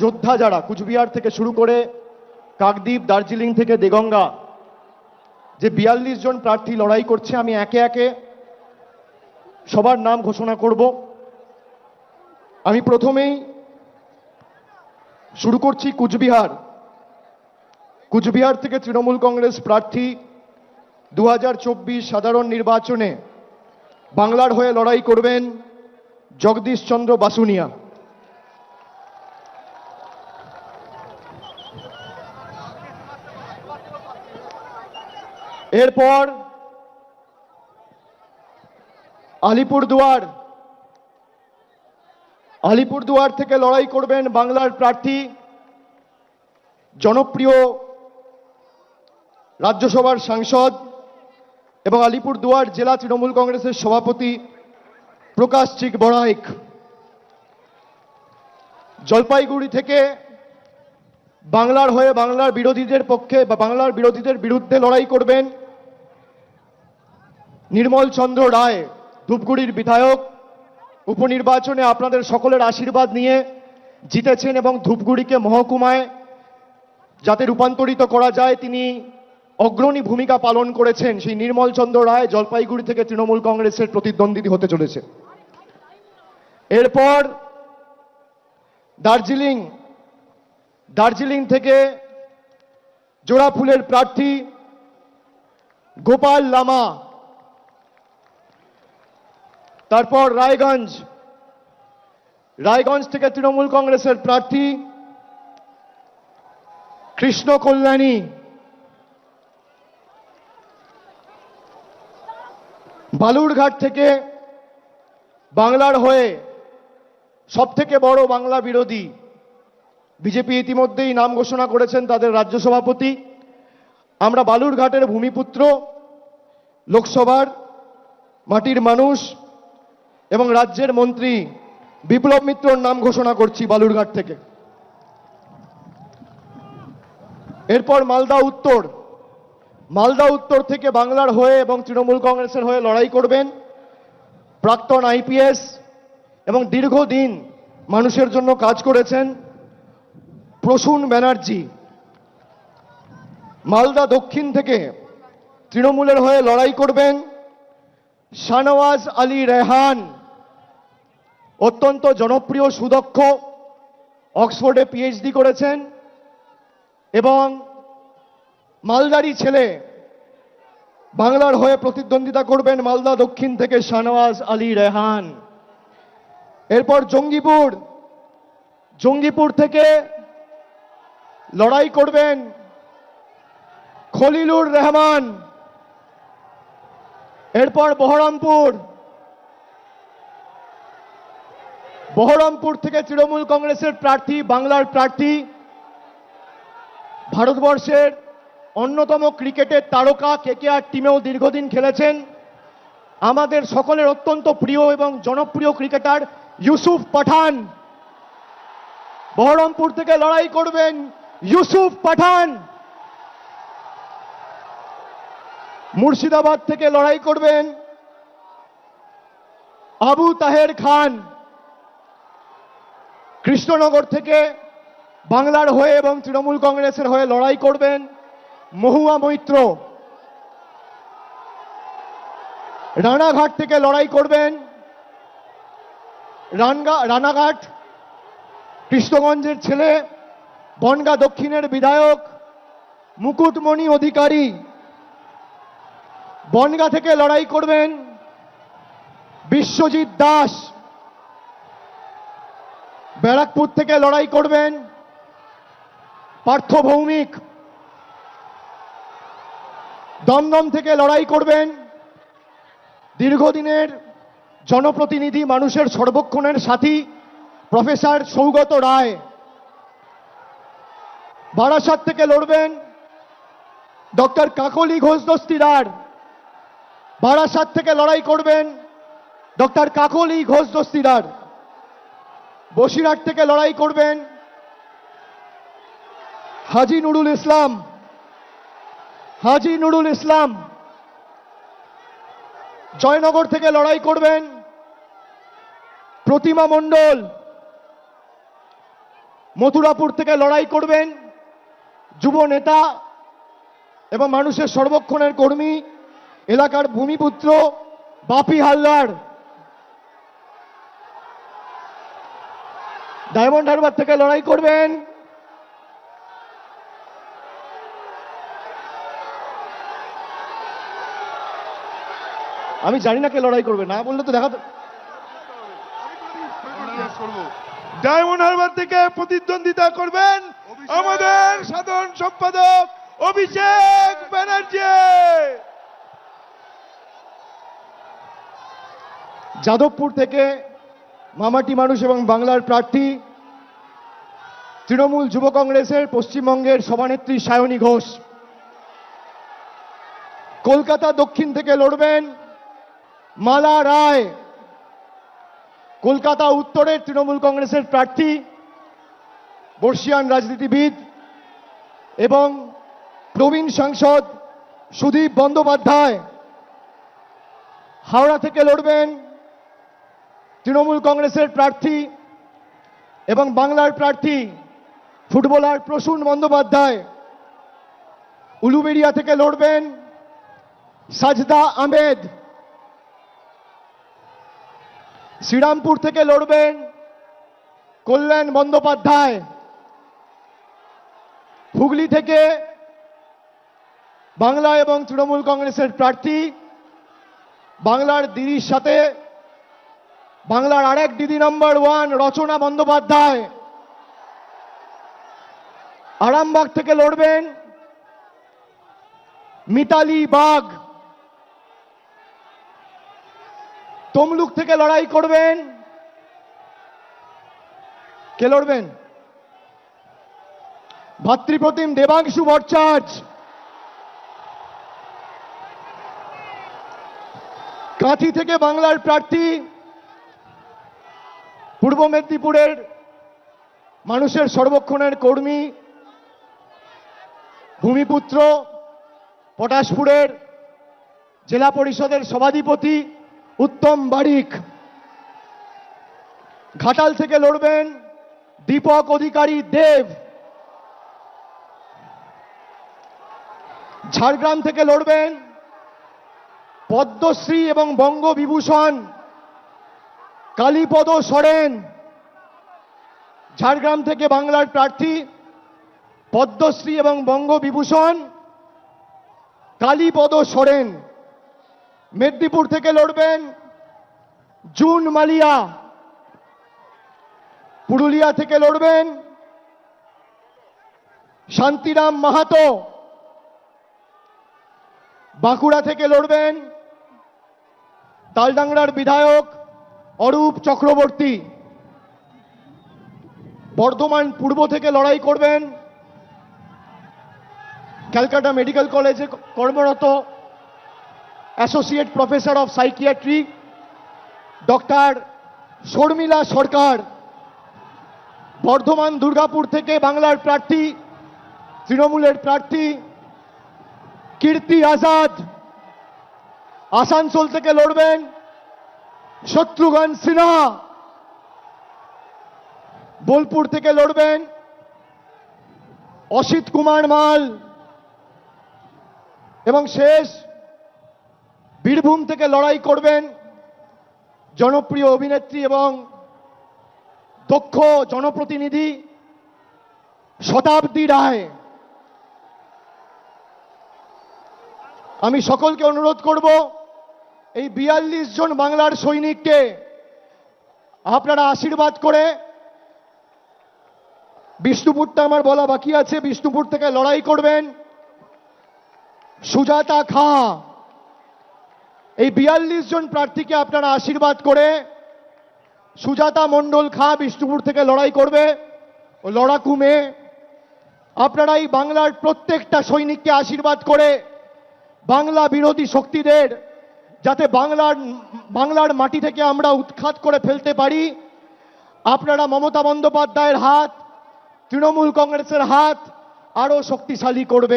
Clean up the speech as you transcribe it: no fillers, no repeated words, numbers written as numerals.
যোদ্ধা যারা কুচবিহার থেকে শুরু করে কাকদ্বীপ, দার্জিলিং থেকে দেগঙ্গা, যে 42 জন প্রার্থী লড়াই করছে, আমি একে একে সবার নাম ঘোষণা করব। আমি প্রথমেই শুরু করছি কুচবিহার থেকে তৃণমূল কংগ্রেস প্রার্থী 2024 সাধারণ নির্বাচনে বাংলার হয়ে লড়াই করবেন জগদীশ চন্দ্র বাসুনিয়া। এরপর আলিপুরদুয়ার থেকে লড়াই করবেন বাংলার প্রার্থী জনপ্রিয় রাজ্যসভার সাংসদ এবং আলিপুরদুয়ার জেলা তৃণমূল কংগ্রেসের সভাপতি প্রকাশ চিক বড়াইক। জলপাইগুড়ি থেকে বাংলার হয়ে বাংলার বিরোধীদের পক্ষে বা বাংলার বিরোধীদের বিরুদ্ধে লড়াই করবেন নির্মল চন্দ্র রায়, ধূপগুড়ির বিধায়ক। উপনির্বাচনে আপনাদের সকলের আশীর্বাদ নিয়ে জিতেছেন এবং ধূপগুড়িকে মহকুমায় যাতে রূপান্তরিত করা যায় তিনি অগ্রণী ভূমিকা পালন করেছেন। সেই নির্মল চন্দ্র রায় জলপাইগুড়ি থেকে তৃণমূল কংগ্রেসের প্রতিদ্বন্দ্বী হতে চলেছে। এরপর দার্জিলিং থেকে জোড়াফুলের প্রার্থী গোপাল লামা। তারপর রায়গঞ্জ থেকে তৃণমূল কংগ্রেসের প্রার্থী কৃষ্ণ কল্যাণী। বালুরঘাট থেকে বাংলার হয়ে সবথেকে বড় বাংলা বিরোধী, বিজেপি ইতিমধ্যেই নাম ঘোষণা করেছেন তাদের রাজ্য সভাপতি। আমরা বালুরঘাটের ভূমিপুত্র, লোকসভার মাটির মানুষ এবং রাজ্যের মন্ত্রী বিপ্লব মিত্রর নাম ঘোষণা করছি বালুরঘাট থেকে। এরপর মালদা উত্তর থেকে বাংলার হয়ে এবং তৃণমূল কংগ্রেসের হয়ে লড়াই করবেন প্রাক্তন আইপিএস এবং দীর্ঘদিন মানুষের জন্য কাজ করেছেন প্রসূন ব্যানার্জি। মালদা দক্ষিণ থেকে তৃণমূলের হয়ে লড়াই করবেন শাহনওয়াজ আলী রেহান, অত্যন্ত জনপ্রিয়, সুদক্ষ, অক্সফোর্ডে পিএইচডি করেছেন এবং মালদারি ছেলে। বাংলার হয়ে প্রতিদ্বন্দ্বিতা করবেন মালদা দক্ষিণ থেকে শাহনওয়াজ আলী রেহান। এরপর জঙ্গিপুর থেকে লড়াই করবেন খলিলুর রহমান। এরপর বহরমপুর থেকে তৃণমূল কংগ্রেসের প্রার্থী, বাংলার প্রার্থী, ভারতবর্ষের অন্যতম ক্রিকেটের তারকা, কেকেআর টিমেও দীর্ঘদিন খেলেছেন, আমাদের সকলের অত্যন্ত প্রিয় এবং জনপ্রিয় ক্রিকেটার ইউসুফ পাঠান। বহরমপুর থেকে লড়াই করবেন ইউসুফ পাঠান। মুর্শিদাবাদ থেকে লড়াই করবেন আবু তাহের খান। কৃষ্ণনগর থেকে বাংলার হয়ে এবং তৃণমূল কংগ্রেসের হয়ে লড়াই করবেন মহুয়া মৈত্র। রানাঘাট থেকে লড়াই করবেন রানাঘাট কৃষ্ণগঞ্জের ছেলে, বনগাঁ দক্ষিণের বিধায়ক মুকুটমণি অধিকারী। বনগাঁ থেকে লড়াই করবেন বিশ্বজিৎ দাস। ব্যারাকপুর থেকে লড়াই করবেন পার্থ ভৌমিক। দমদম থেকে লড়াই করবেন দীর্ঘদিনের জনপ্রতিনিধি, মানুষের সর্বক্ষণের সাথী প্রফেসর সৌগত রায়। বারাসাত থেকে লড়বেন ডক্টর কাকলি ঘোষ দস্তিদার। বারাসাত থেকে লড়াই করবেন ডক্টর কাকলি ঘোষ দস্তিদার। বসিরহাট থেকে লড়াই করবেন হাজি নুরুল ইসলাম। জয়নগর থেকে লড়াই করবেন প্রতিমা মণ্ডল। মথুরাপুর থেকে লড়াই করবেন যুব নেতা এবং মানুষের সর্বক্ষণের কর্মী, এলাকার ভূমিপুত্র বাপি হালদার। ডায়মন্ড হারবার থেকে লড়াই করবেন আমি জানি না কে লড়াই করবে, না বললে তো দেখাতো। ডায়মন্ড হারবার থেকে প্রতিদ্বন্দ্বিতা করবেন আমাদের সাধারণ সম্পাদক অভিষেক ব্যানার্জি। যাদবপুর থেকে মামাটি মানুষ এবং বাংলার প্রার্থী তৃণমূল যুব কংগ্রেসের পশ্চিমবঙ্গের সভানেত্রী সায়নী ঘোষ। কলকাতা দক্ষিণ থেকে লড়বেন মালা রায়। কলকাতা উত্তরের তৃণমূল কংগ্রেসের প্রার্থী, বর্ষিয়ান রাজনীতিবিদ এবং প্রবীণ সাংসদ সুদীপ বন্দ্যোপাধ্যায়। হাওড়া থেকে লড়বেন তৃণমূল কংগ্রেসের প্রার্থী এবং বাংলার প্রার্থী ফুটবলার প্রসূন বন্দ্যোপাধ্যায়। উলুবেড়িয়া থেকে লড়বেন সাজদা আহমেদ। শ্রীরামপুর থেকে লড়বেন কল্যাণ বন্দ্যোপাধ্যায়। হুগলি থেকে বাংলা এবং তৃণমূল কংগ্রেসের প্রার্থী, বাংলার দিদির সাথে বাংলার আরেক দিদি নম্বর 1 রচনা বন্দ্যোপাধ্যায়। আরামবাগ থেকে লড়বেন মিতালি বাগ। তমলুক থেকে লড়াই করবেন, কে লড়বেন? ভাতৃপ্রতিম দেবাংশু ভট্টাচার্য। কাঁথি থেকে বাংলার প্রার্থী, পূর্ব মেদিনীপুরের মানুষের সর্বক্ষণের কর্মী, ভূমিপুত্র, পটাশপুরের জেলা পরিষদের সভাধিপতি উত্তম বারিক। ঘাটাল থেকে লড়বেন দীপক অধিকারী দেব। ঝাড়গ্রাম থেকে লড়বেন পদ্মশ্রী এবং বঙ্গবিভূষণ কালীপদ সরেন। ঝাড়গ্রাম থেকে বাংলার প্রার্থী, পদ্মশ্রী এবং বঙ্গবিভূষণ কালীপদ সরেন। মেদিনীপুর থেকে লড়বেন জুন মালিয়া। পুরুলিয়া থেকে লড়বেন শান্তিরাম মাহাতো। বাঁকুড়া থেকে লড়বেন তালডাংরার বিধায়ক অরূপ চক্রবর্তী। বর্ধমান পূর্ব থেকে লড়াই করবেন ক্যালকাটা মেডিকেল কলেজে কর্মরত associate professor of psychiatry doctor Sharmila Sarkar. Bardhaman Durgapur থেকে বাংলার প্রার্থী, তৃণমূলের প্রার্থী কীর্তি আজাদ। আসানসোল থেকে লড়বেন শত্রুঘ্ন সিনহা। বোলপুর থেকে লড়বেন অসিত কুমার মাল। এবং শেষ বীরভূম থেকে লড়াই করবেন জনপ্রিয় অভিনেত্রী এবং দক্ষ জনপ্রতিনিধি শতাব্দী রায়। আমি সকলকে অনুরোধ করব এই 42 জন বাংলার সৈনিককে আপনারা আশীর্বাদ করে, বিষ্ণুপুরটা আমার বলা বাকি আছে, বিষ্ণুপুর থেকে লড়াই করবেন সুজাতা খাঁ। এই 42 জন প্রার্থীকে আপনারা আশীর্বাদ করে, সুজাতা মণ্ডল খাঁ বিষ্ণুপুর থেকে লড়াই করবে ও লড়াকু মেয়ে। আপনারা এই বাংলার প্রত্যেকটা সৈনিককে আশীর্বাদ করে বাংলা বিরোধী শক্তিদের যাতে বাংলার মাটি থেকে আমরা উৎখাত করে ফেলতে পারি, আপনারা মমতা বন্দ্যোপাধ্যায়ের হাত, তৃণমূল কংগ্রেসের হাত আরো শক্তিশালী করবেন।